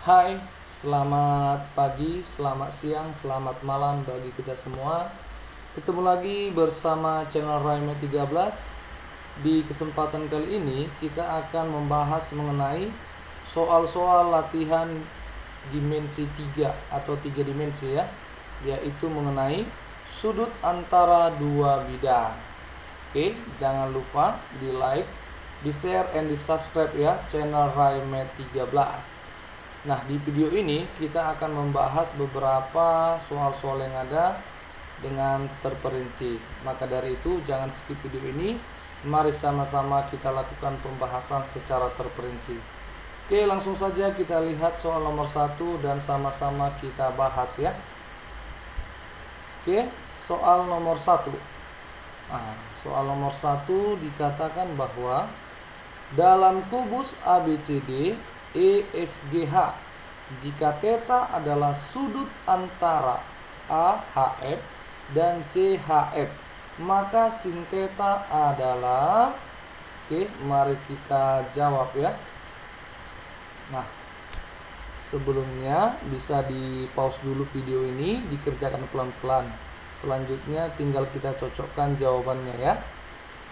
Hai, selamat pagi, selamat siang, selamat malam bagi kita semua. Ketemu lagi bersama channel Raime 13. Di kesempatan kali ini kita akan membahas mengenai soal-soal latihan dimensi 3 atau 3 dimensi ya, yaitu mengenai sudut antara dua bidang. Oke, jangan lupa di like, di share, and di subscribe ya channel Raime 13. Nah, di video ini kita akan membahas beberapa soal-soal yang ada dengan terperinci. Maka dari itu, jangan skip video ini. Mari sama-sama kita lakukan pembahasan secara terperinci. Oke, langsung saja kita lihat soal nomor 1 dan sama-sama kita bahas ya. Oke, soal nomor 1. Nah, soal nomor 1 dikatakan bahwa dalam kubus ABCD EFGH, jika θ adalah sudut antara AHF dan CHF, maka sin θ adalah, oke, mari kita jawab ya. Nah, sebelumnya bisa di pause dulu video ini, dikerjakan pelan-pelan. Selanjutnya tinggal kita cocokkan jawabannya ya.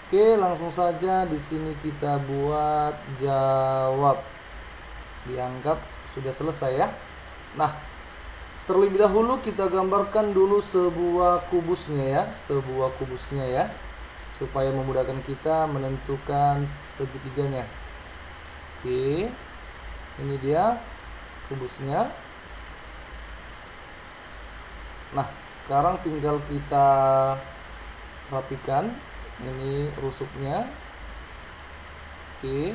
Oke, langsung saja di sini kita buat jawab. Dianggap sudah selesai ya. Nah, terlebih dahulu kita gambarkan dulu sebuah kubusnya ya, supaya memudahkan kita menentukan segitiganya. Oke, ini dia kubusnya. Nah, sekarang tinggal kita rapikan ini rusuknya. Oke,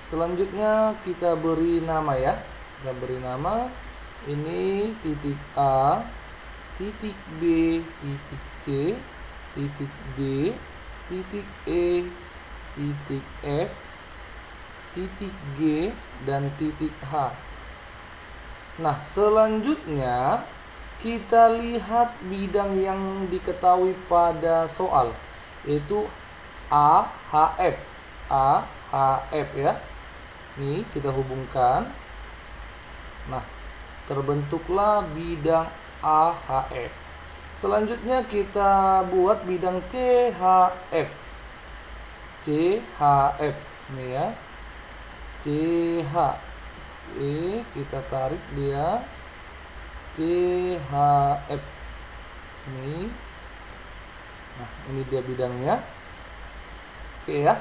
selanjutnya kita beri nama ya. Kita beri nama ini titik A, titik B, titik C, titik D, titik E, titik F, titik G, dan titik H. Nah, selanjutnya kita lihat bidang yang diketahui pada soal, yaitu AHF. AHF ya. Nih kita hubungkan. Nah, terbentuklah bidang AHF. Selanjutnya kita buat bidang CHF. CHF ini ya. CH. Kita tarik dia. CHF. Ini. Nah, ini dia bidangnya. Oke ya.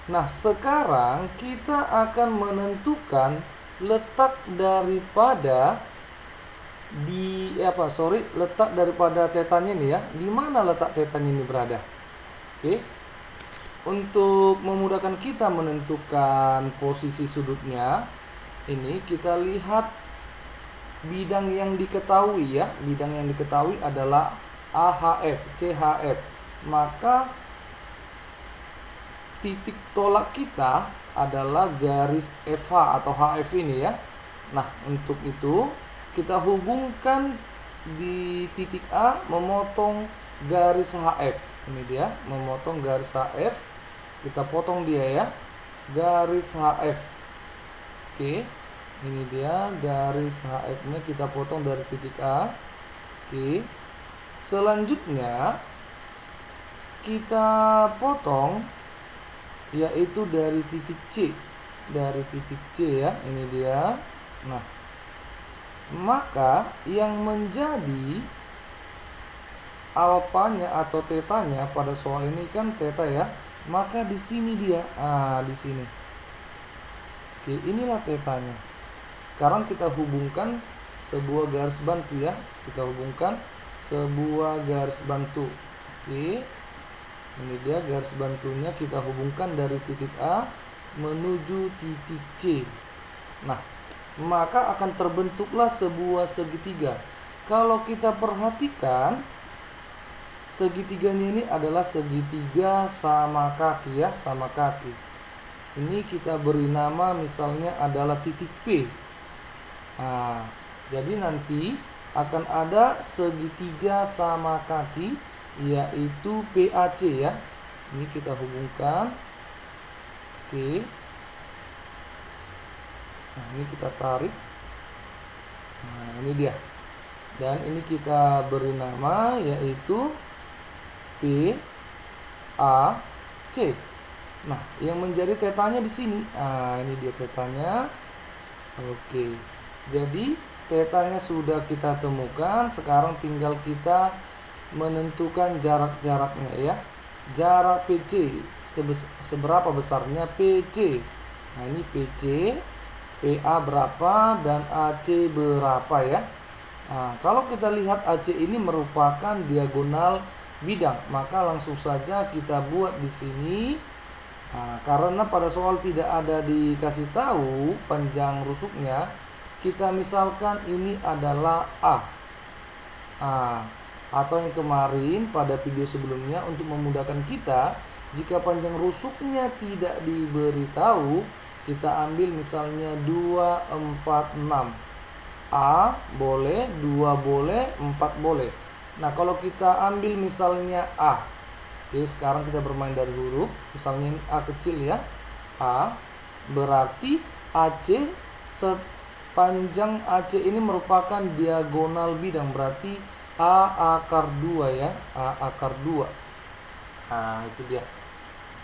Nah, sekarang kita akan menentukan letak daripada letak daripada tetanya ini ya. Di mana letak tetanya ini berada? Oke. Untuk memudahkan kita menentukan posisi sudutnya, ini kita lihat bidang yang diketahui ya. Bidang yang diketahui adalah AHF, CHF. Maka titik tolak kita adalah garis FH atau HF ini ya. Nah, untuk itu kita hubungkan di titik A memotong garis HF. Ini dia, memotong garis HF. Kita potong dia ya, garis HF. Oke, ini dia garis HF-nya kita potong dari titik A. Oke, selanjutnya kita potong yaitu dari titik C. Dari titik C ya, ini dia. Nah, maka yang menjadi alfanya atau tetanya pada soal ini kan teta ya. Maka di sini dia. Di sini. Oke, inilah tetanya. Sekarang kita hubungkan sebuah garis bantu ya. Kita hubungkan sebuah garis bantu. Oke. Ini dia garis bantunya, kita hubungkan dari titik A menuju titik C. Nah, maka akan terbentuklah sebuah segitiga. Kalau kita perhatikan, segitiganya ini adalah segitiga sama kaki ya, sama kaki. Ini kita beri nama misalnya adalah titik P. Nah, jadi nanti akan ada segitiga sama kaki, yaitu PAC ya. Ini kita hubungkan. Oke. Nah, ini kita tarik. Nah, ini dia. Dan ini kita beri nama yaitu P A C. Nah, yang menjadi tetanya di sini. Nah, ini dia tetanya. Oke. Jadi tetanya sudah kita temukan, sekarang tinggal kita menentukan jarak-jaraknya ya. Jarak PC seberapa besarnya PC. Nah, ini PC, PA berapa dan AC berapa ya. Nah, kalau kita lihat AC ini merupakan diagonal bidang, maka langsung saja kita buat di sini. Nah, karena pada soal tidak ada dikasih tahu panjang rusuknya, kita misalkan ini adalah A. Nah, atau yang kemarin pada video sebelumnya untuk memudahkan kita, jika panjang rusuknya tidak diberitahu, kita ambil misalnya 2, 4, 6. A boleh, 2 boleh, 4 boleh. Nah, kalau kita ambil misalnya A. Oke, sekarang kita bermain dari huruf. Misalnya ini A kecil ya. A berarti AC sepanjang AC ini merupakan diagonal bidang. Berarti A akar 2 ya. A akar 2. Nah, itu dia.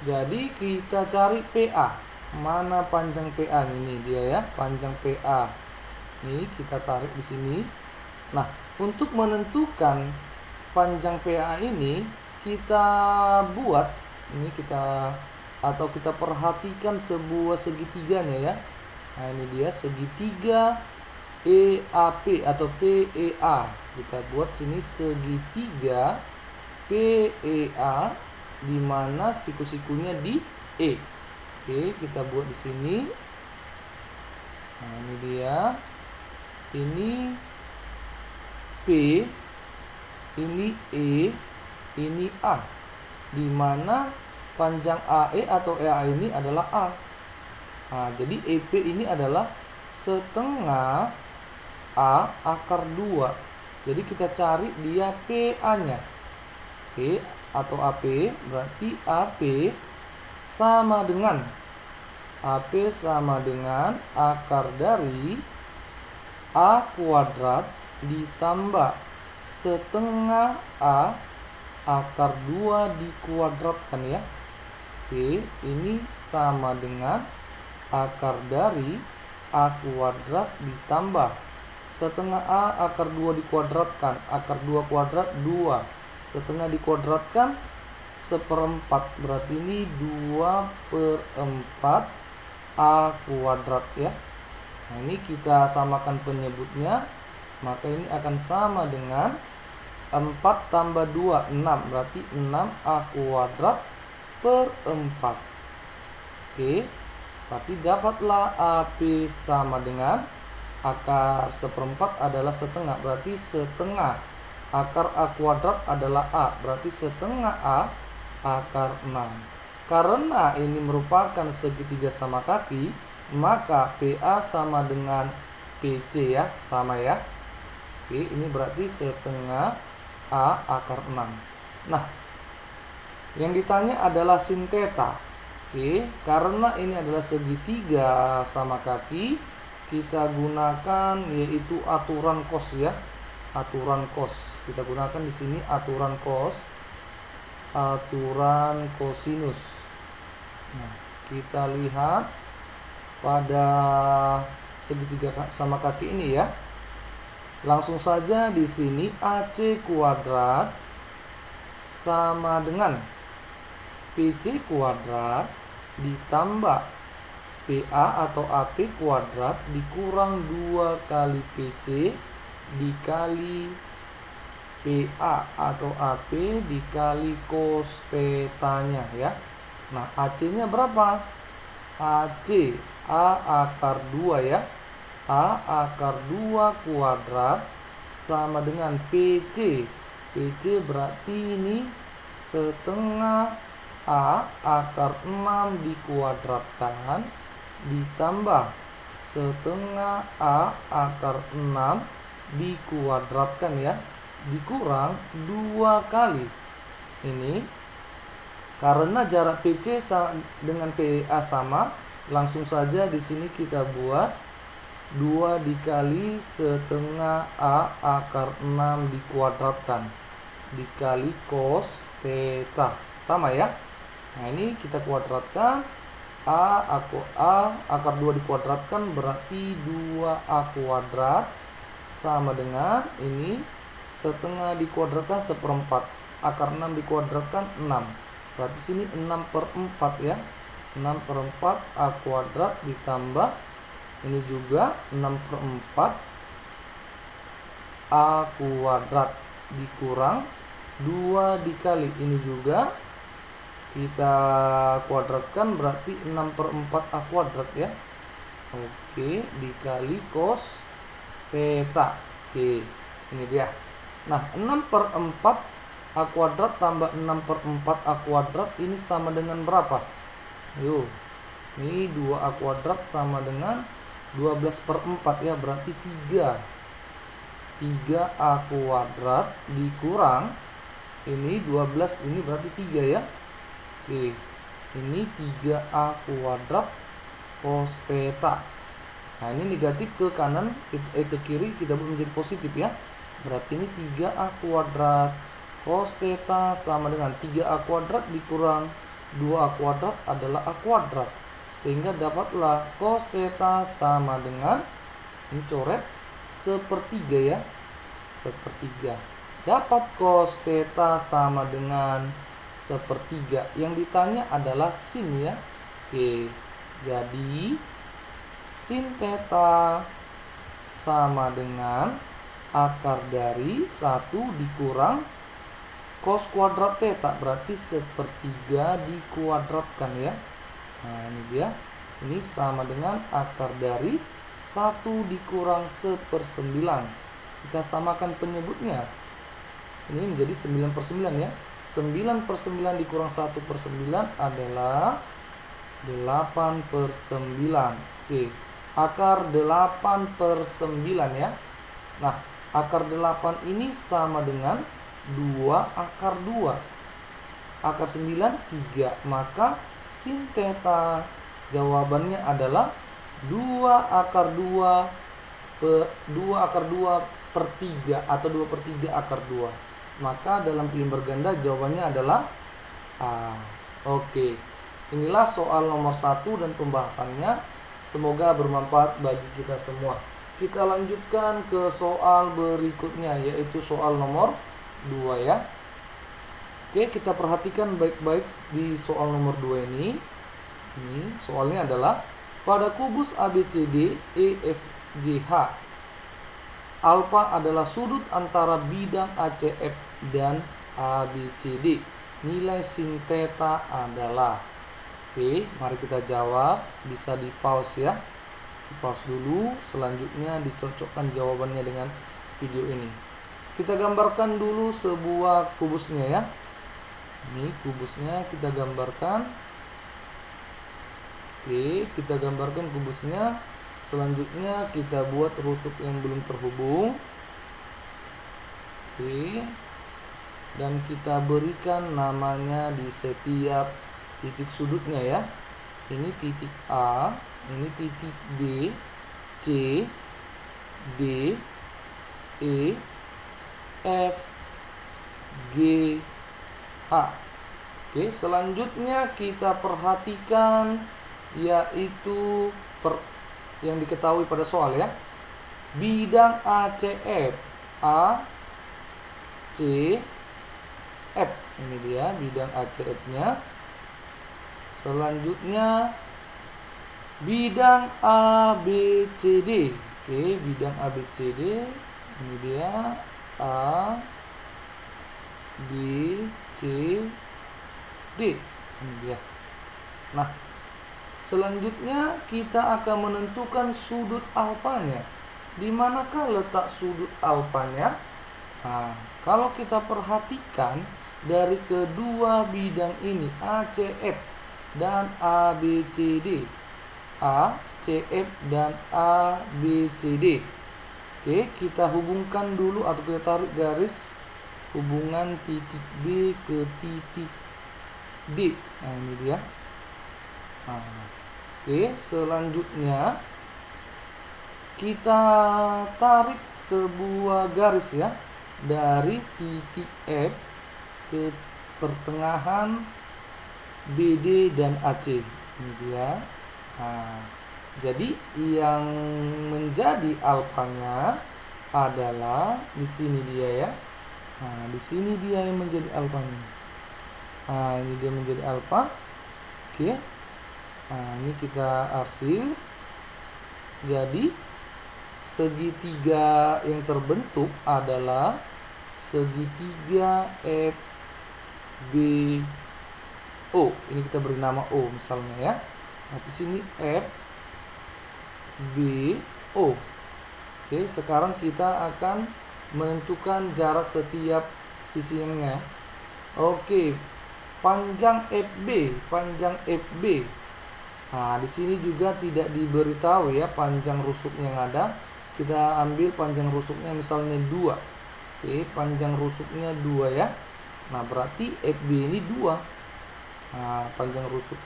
Jadi kita cari PA. Mana panjang PA? Ini dia ya, panjang PA. Ini kita tarik di sini. Nah, untuk menentukan panjang PA ini, kita buat ini atau kita perhatikan sebuah segitiganya ya. Nah, ini dia segitiga EAP atau PEA. Kita buat sini segitiga PEA di mana siku-sikunya di E. Oke, kita buat di sini. Nah, ini dia. Ini P, ini E, ini A, di mana panjang AE atau EA ini adalah A. Nah, jadi EP ini adalah setengah A akar 2. Jadi kita cari dia PA-nya. P atau AP berarti AP sama dengan akar dari A kuadrat ditambah setengah A akar 2 dikuadratkan ya. Oke, ini sama dengan akar dari A kuadrat ditambah setengah A akar 2 dikuadratkan. Akar 2 kuadrat 2. Setengah dikuadratkan seperempat. Berarti ini 2/4 A kuadrat ya. Nah, ini kita samakan penyebutnya. Maka ini akan sama dengan 4 tambah 2, 6. Berarti 6A kuadrat per 4. Oke. Berarti dapatlah AP sama dengan akar seperempat adalah setengah. Berarti setengah akar A kuadrat adalah A. Berarti setengah A akar 6. Karena ini merupakan segitiga sama kaki, maka PA sama dengan PC ya. Sama ya. Oke, ini berarti setengah A akar 6. Nah, yang ditanya adalah sin theta. Oke, karena ini adalah segitiga sama kaki, kita gunakan yaitu aturan cos ya. Aturan cos. Kita gunakan di sini aturan cos, aturan cosinus. Nah, kita lihat pada segitiga sama kaki ini ya. Langsung saja di sini AC kuadrat sama dengan PC kuadrat ditambah PA atau AP kuadrat dikurang 2 kali PC dikali PA atau AP dikali cos tetanya ya. Nah, AC-nya berapa? AC A akar 2 ya. A akar 2 kuadrat sama dengan PC. PC berarti ini setengah A akar 6 dikuadratkan ditambah setengah A akar 6 dikuadratkan ya, dikurang 2 kali. Ini karena jarak PC dengan PA sama, langsung saja di sini kita buat 2 dikali setengah A akar 6 dikuadratkan dikali cos theta. Sama ya. Nah, ini kita kuadratkan. A akar 2 dikuadratkan berarti 2A kuadrat sama dengan ini setengah dikuadratkan seperempat. Akar 6 dikuadratkan 6. Berarti sini 6/4 ya. 6/4 A kuadrat ditambah ini juga 6/4 A kuadrat dikurang 2 dikali ini juga kita kuadratkan berarti 6/4 A kuadrat ya. Oke, dikali cos theta. Oke, ini dia. Nah, 6/4 A kuadrat tambah 6/4 A kuadrat ini sama dengan berapa? Yuk, ini 2A kuadrat sama dengan 12/4 ya, berarti 3A kuadrat dikurang ini 12, ini berarti 3 ya. Oke, ini 3A kuadrat cos theta. Nah, ini negatif ke kanan, ke kiri kita buat menjadi positif ya. Berarti ini 3A kuadrat cos theta sama dengan 3A kuadrat dikurang 2A kuadrat adalah A kuadrat. Sehingga dapatlah cos theta sama dengan, ini coret, 1/3 ya. 1/3. Dapat cos theta sama dengan 1/3. Yang ditanya adalah sin ya. Oke, jadi sin theta sama dengan akar dari 1 dikurang cos kuadrat theta, berarti 1/3 dikuadratkan ya. Nah, ini dia. Ini sama dengan akar dari 1 dikurang 1/9. Kita samakan penyebutnya. Ini menjadi 9/9 ya. 9/9 dikurang 1/9 adalah 8/9. Oke, akar 8/9 ya. Nah, akar 8 ini sama dengan 2 akar 2. Akar 9 3, maka sin theta jawabannya adalah 2 akar 2 per 3 atau 2/3 akar 2. Maka dalam pilihan berganda jawabannya adalah A. Oke, inilah soal nomor 1 dan pembahasannya. Semoga bermanfaat bagi kita semua. Kita lanjutkan ke soal berikutnya, yaitu soal nomor 2 ya. Oke, kita perhatikan baik-baik di soal nomor 2 ini. Ini soalnya adalah pada kubus ABCD EFGH, alfa adalah sudut antara bidang ACF dan ABCD. Nilai sin theta adalah. Oke, mari kita jawab. Bisa di pause ya. Di pause dulu, selanjutnya dicocokkan jawabannya dengan video ini. Kita gambarkan dulu sebuah kubusnya ya. Ini kubusnya kita gambarkan. Oke, kita gambarkan kubusnya. Selanjutnya kita buat rusuk yang belum terhubung. Oke, dan kita berikan namanya di setiap titik sudutnya ya. Ini titik A, ini titik B, C, D, E, F, G, H. Oke, selanjutnya kita perhatikan yaitu yang diketahui pada soal ya. Bidang ACF, A, C, F. Ini dia bidang ACF-nya. Selanjutnya bidang ABCD. Oke, bidang ABCD. Ini dia A, B, C, D. Ini dia. Nah, selanjutnya kita akan menentukan sudut alfanya. Di manakah letak sudut alfanya? Nah, kalau kita perhatikan dari kedua bidang ini, ACF dan ABCD, ACF dan ABCD. Oke, kita hubungkan dulu atau kita tarik garis hubungan titik B ke titik D. Nah, ini dia. Nah, oke, selanjutnya kita tarik sebuah garis ya dari titik F ke pertengahan BD dan AC. Ini dia. Nah, jadi yang menjadi alfanya adalah di sini dia ya. Nah, di sini dia yang menjadi alfanya. Nah, ini dia menjadi alfa. Oke. Nah, ini kita arsir. Jadi segitiga yang terbentuk adalah segitiga FBO. Ini kita beri nama O misalnya ya. Nah, di sini FBO. Oke, sekarang kita akan menentukan jarak setiap sisinya. Oke, panjang FB. Nah, di sini juga tidak diberitahu ya panjang rusuknya yang ada. Kita ambil panjang rusuknya misalnya 2. Oke, panjang rusuknya 2 ya. Nah, berarti FB ini 2. Nah, panjang rusuk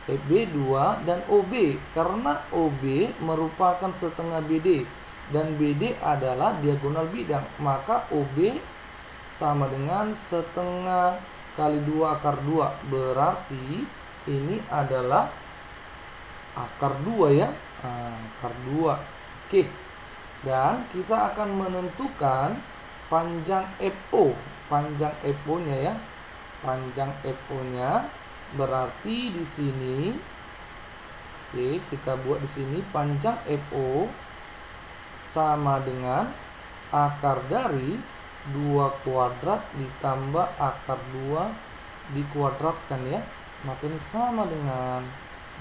FB 2 dan OB, karena OB merupakan setengah BD dan BD adalah diagonal bidang, maka OB sama dengan setengah kali 2 akar 2, berarti ini adalah akar 2 ya. Nah, akar 2. Oke, dan kita akan menentukan panjang FO. Panjang FO nya ya, panjang FO nya berarti di sini, oke, kita buat di sini panjang FO sama dengan akar dari 2 kuadrat ditambah akar 2 dikuadratkan ya. Maka ini sama dengan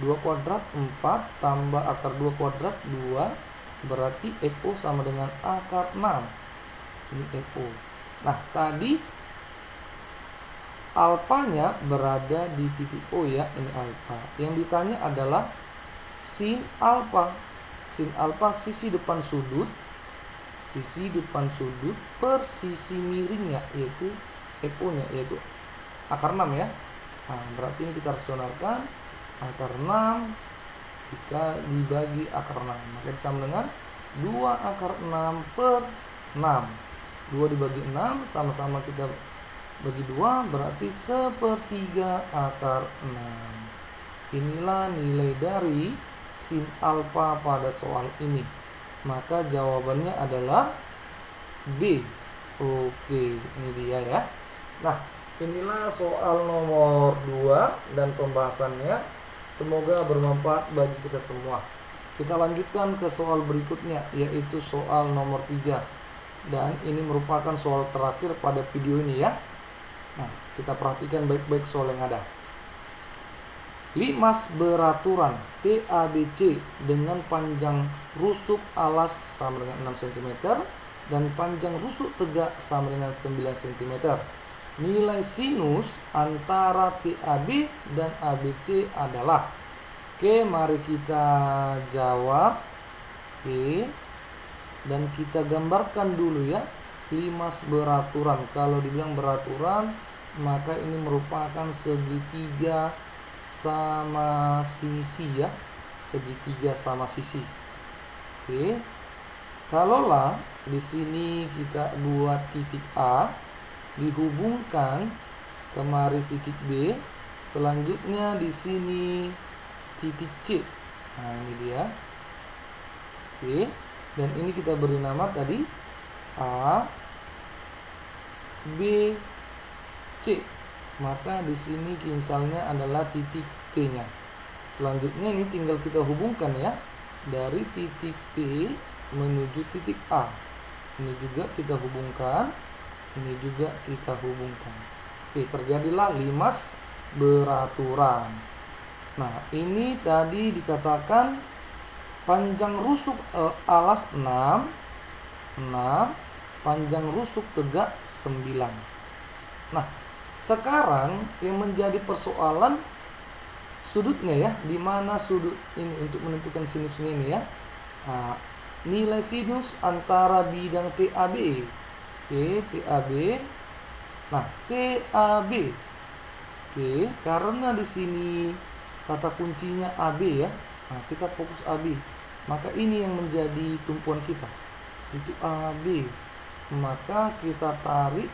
2 kuadrat 4 tambah akar 2 kuadrat 2, berarti FO sama dengan akar 6. Ini FO. Nah, tadi alfanya berada di titik O ya, ini alfa. Yang ditanya adalah sin alfa. Sin alfa sisi depan sudut per sisi miringnya, yaitu FO nya, yaitu akar 6 ya. Nah, berarti ini kita rasionalkan akar 6 jika dibagi akar 6, maka sama dengan 2 akar 6 per 6. 2 dibagi 6 sama-sama kita bagi 2, berarti 1/3 akar 6. Inilah nilai dari sin alfa pada soal ini. Maka jawabannya adalah B. Oke, ini dia ya. Nah, inilah soal nomor 2 dan pembahasannya. Semoga bermanfaat bagi kita semua. Kita lanjutkan ke soal berikutnya, yaitu soal nomor 3. Dan ini merupakan soal terakhir pada video ini ya. Nah, kita perhatikan baik-baik soal yang ada. Limas beraturan TABC dengan panjang rusuk alas sama dengan 6 cm dan panjang rusuk tegak sama dengan 9 cm. Nilai sinus antara TAB dan ABC adalah. Oke, mari kita jawab. Oke, dan kita gambarkan dulu ya. Limas beraturan, kalau dibilang beraturan maka ini merupakan segitiga sama sisi ya, segitiga sama sisi. Oke, kalaulah di sini kita buat titik A dihubungkan kemari titik B, selanjutnya di sini titik C. Nah, ini dia. Oke, dan ini kita beri nama tadi A, B, C. Maka di sini misalnya adalah titik T-nya. Selanjutnya ini tinggal kita hubungkan ya, dari titik P menuju titik A. Ini juga kita hubungkan, ini juga kita hubungkan. Oke, terjadilah limas beraturan. Nah, ini tadi dikatakan panjang rusuk alas 6, panjang rusuk tegak 9. Nah, sekarang yang menjadi persoalan sudutnya ya, di mana sudut ini untuk menentukan sinusnya ini ya. Nah, nilai sinus antara bidang TAB. Oke, TAB. Nah, TAB. Oke, karena di sini kata kuncinya AB ya. Nah, kita fokus AB. maka ini yang menjadi tumpuan kita, itu AB. Maka kita tarik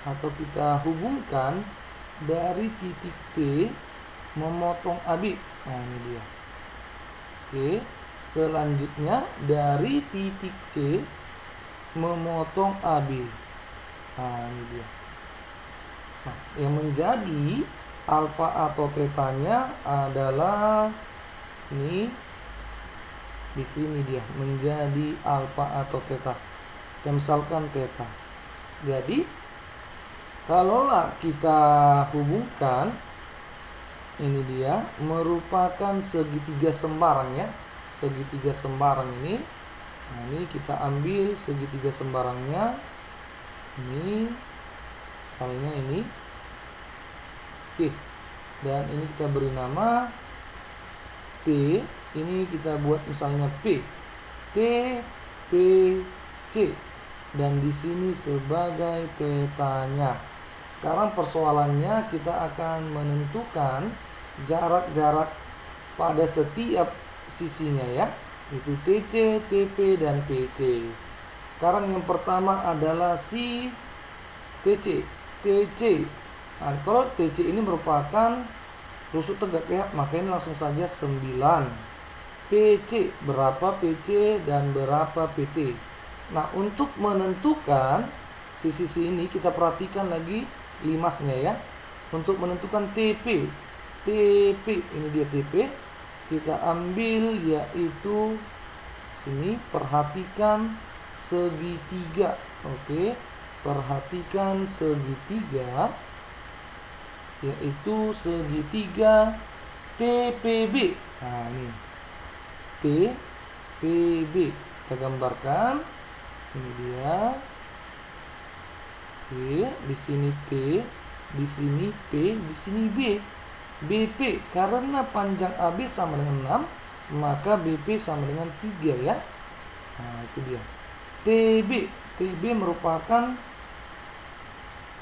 atau kita hubungkan dari titik T memotong AB. Nah, ini dia. Oke, selanjutnya dari titik C memotong AB. Nah, ini dia. Nah, yang menjadi alfa atau tetanya adalah ini, di sini dia menjadi alfa atau teta. Kita misalkan teta. Jadi kalaulah kita hubungkan, ini dia merupakan segitiga sembarang ya, segitiga sembarang ini. Nah, ini kita ambil segitiga sembarangnya, ini misalnya ini. Oke, dan ini kita beri nama T, ini kita buat misalnya P, T, P, C, dan di sini sebagai tetanya. Sekarang persoalannya kita akan menentukan jarak-jarak pada setiap sisinya ya, itu TC, TP, dan PC. Sekarang yang pertama adalah si TC. TC. Nah, kalau TC ini merupakan rusuk tegak ya, maka ini langsung saja 9. PC, berapa PC dan berapa PT. Nah, untuk menentukan sisi ini kita perhatikan lagi limasnya ya. Untuk menentukan TP, ini dia TP, kita ambil yaitu sini, perhatikan segitiga. Oke, perhatikan segitiga, yaitu segitiga TPB. Nah, ini TPB kita gambarkan, ini dia. Oke, di sini T, di sini P, di sini B. BP, karena panjang AB sama dengan 6, maka BP sama dengan 3 ya. Nah, itu dia. TB merupakan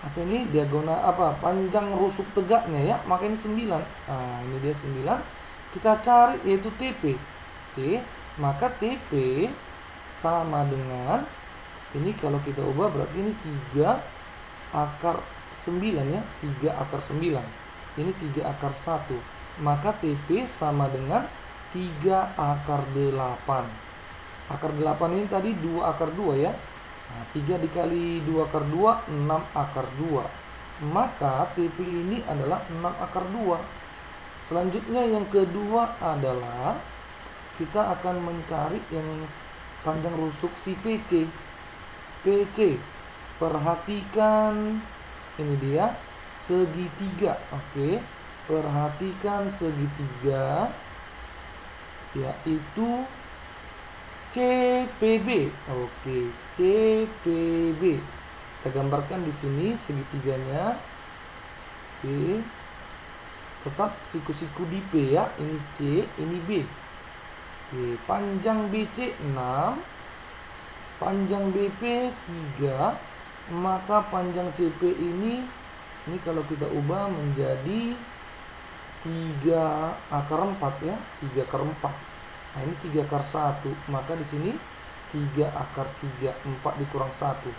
apa ini, diagonal apa, panjang rusuk tegaknya ya, maka ini 9. Nah, ini dia 9. Kita cari yaitu TP. Oke, maka TP sama dengan ini, kalau kita ubah berarti ini 3 akar 9 ya, 3 akar 9. Ini 3 akar 1. Maka TP sama dengan 3 akar 8. Akar 8 ini tadi 2 akar 2 ya. Nah, 3 dikali 2 akar 2, 6 akar 2. Maka TP ini adalah 6 akar 2. Selanjutnya yang kedua adalah kita akan mencari yang panjang rusuk si PC. PC, perhatikan ini dia segitiga. Oke, perhatikan segitiga yaitu CPB. Oke, CPB. Kita gambarkan di sini segitiganya. Oke. Tetap siku-siku di P ya. Ini C, ini B. Oke, panjang BC 6, panjang BP 3, maka panjang CP ini kalau kita ubah menjadi 3 akar 4 ya, 3 akar 4. Nah, ini 3 akar 1, maka di sini 3 akar 3, 4 dikurang 1.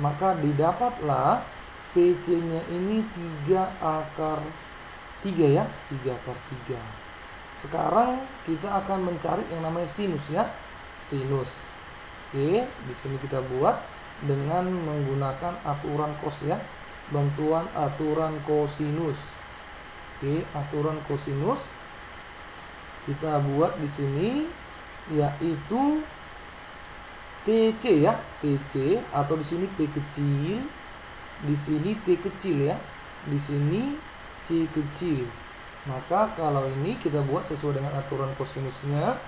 Maka didapatlah PC-nya ini 3 akar 3 ya, 3 akar 3. Sekarang kita akan mencari yang namanya sinus ya, sinus. Oke, di sini kita buat dengan menggunakan aturan cos ya, bantuan aturan kosinus. Oke, aturan kosinus kita buat di sini yaitu TC ya, TC, atau di sini P kecil, di sini T kecil ya, di sini C kecil. Maka kalau ini kita buat sesuai dengan aturan kosinusnya,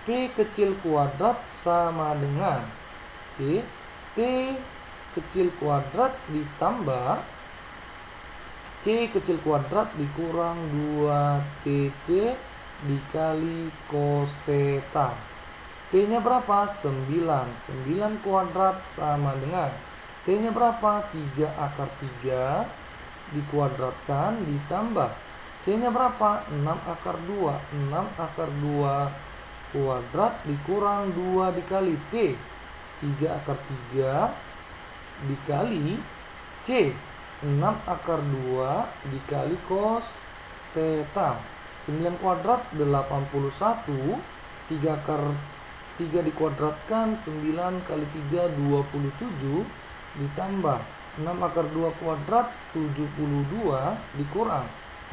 P kecil kuadrat sama dengan T kecil kuadrat ditambah C kecil kuadrat dikurang 2TC dikali cos theta. P nya berapa? 9. 9 kuadrat sama dengan T nya berapa? 3 akar 3 dikuadratkan ditambah C nya berapa? 6 akar 2. 6 akar 2 kuadrat dikurang 2 dikali T. 3 akar 3 dikali C. 6 akar 2 dikali cos theta. 9 kuadrat 81. 3 akar 3 dikuadratkan 9 kali 3 27 ditambah 6 akar 2 kuadrat 72 dikurang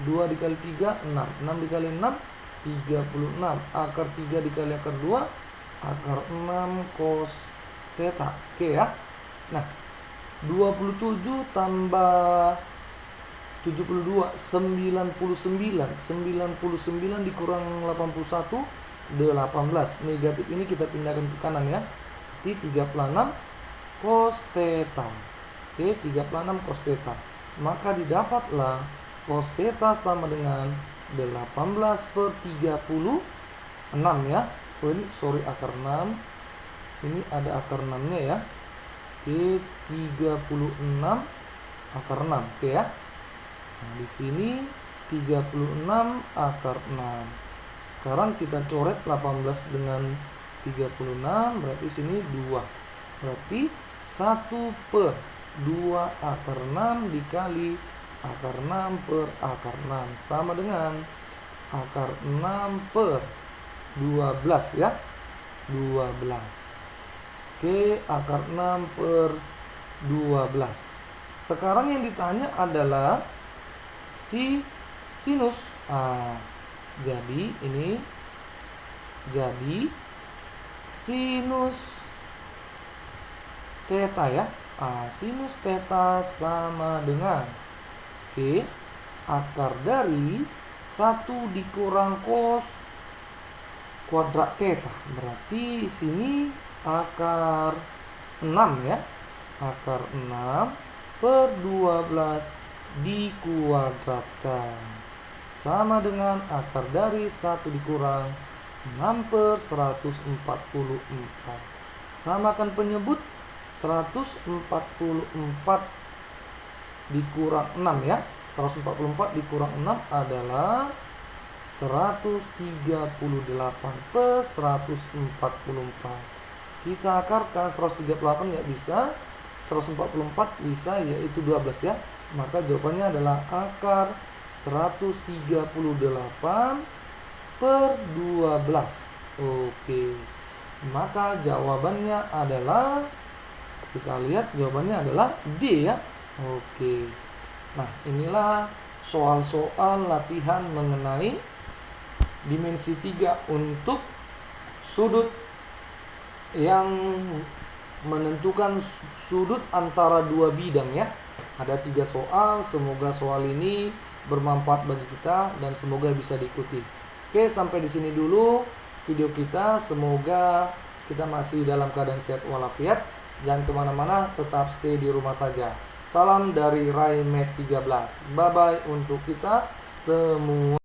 2 dikali 3 6. 6 dikali 6 36. Akar 3 dikali akar 2 akar 6 cos theta. Oke ya. Nah, 27 tambah 72 99. 99 dikurang 81 18. Negatif ini kita pindahkan ke kanan ya. Di 36 cos theta. Oke, 36 cos theta. Maka didapatlah cos theta sama dengan 18 per 36 ya. Oh, ini sorry akar 6. Ini ada akar 6-nya ya. Oke, 36 akar 6. Oke ya. Nah, di sini 36 akar 6. Sekarang kita coret 18 dengan 36, berarti sini 2. Berarti 1 per 2 akar 6 dikali akar 6 per akar 6 sama dengan akar 6 per 12 ya. 12. Oke, akar 6 per 12. Sekarang yang ditanya adalah sinus. Jadi sinus theta ya. Sinus theta sama dengan akar dari 1 dikurang cos kuadrat theta. Berarti sini akar 6 ya. Akar 6 per 12 dikuadratkan sama dengan akar dari 1 dikurang 6 per 144. Samakan penyebut. 144 dikurang 6 ya. 144 dikurang 6 adalah 138 per 144. Kita akarkan 138 nggak bisa, 144 bisa, yaitu 12 ya. Maka jawabannya adalah akar 138 per 12. Oke. Maka jawabannya adalah, kita lihat jawabannya adalah D ya. Oke. Nah, inilah soal-soal latihan mengenai dimensi 3 untuk sudut yang menentukan sudut antara dua bidang ya. Ada 3 soal, semoga soal ini bermanfaat bagi kita dan semoga bisa diikuti. Oke, sampai di sini dulu video kita. Semoga kita masih dalam keadaan sehat walafiat. Jangan kemana-mana, tetap stay di rumah saja. Salam dari Rai Med 13. Bye bye untuk kita semua.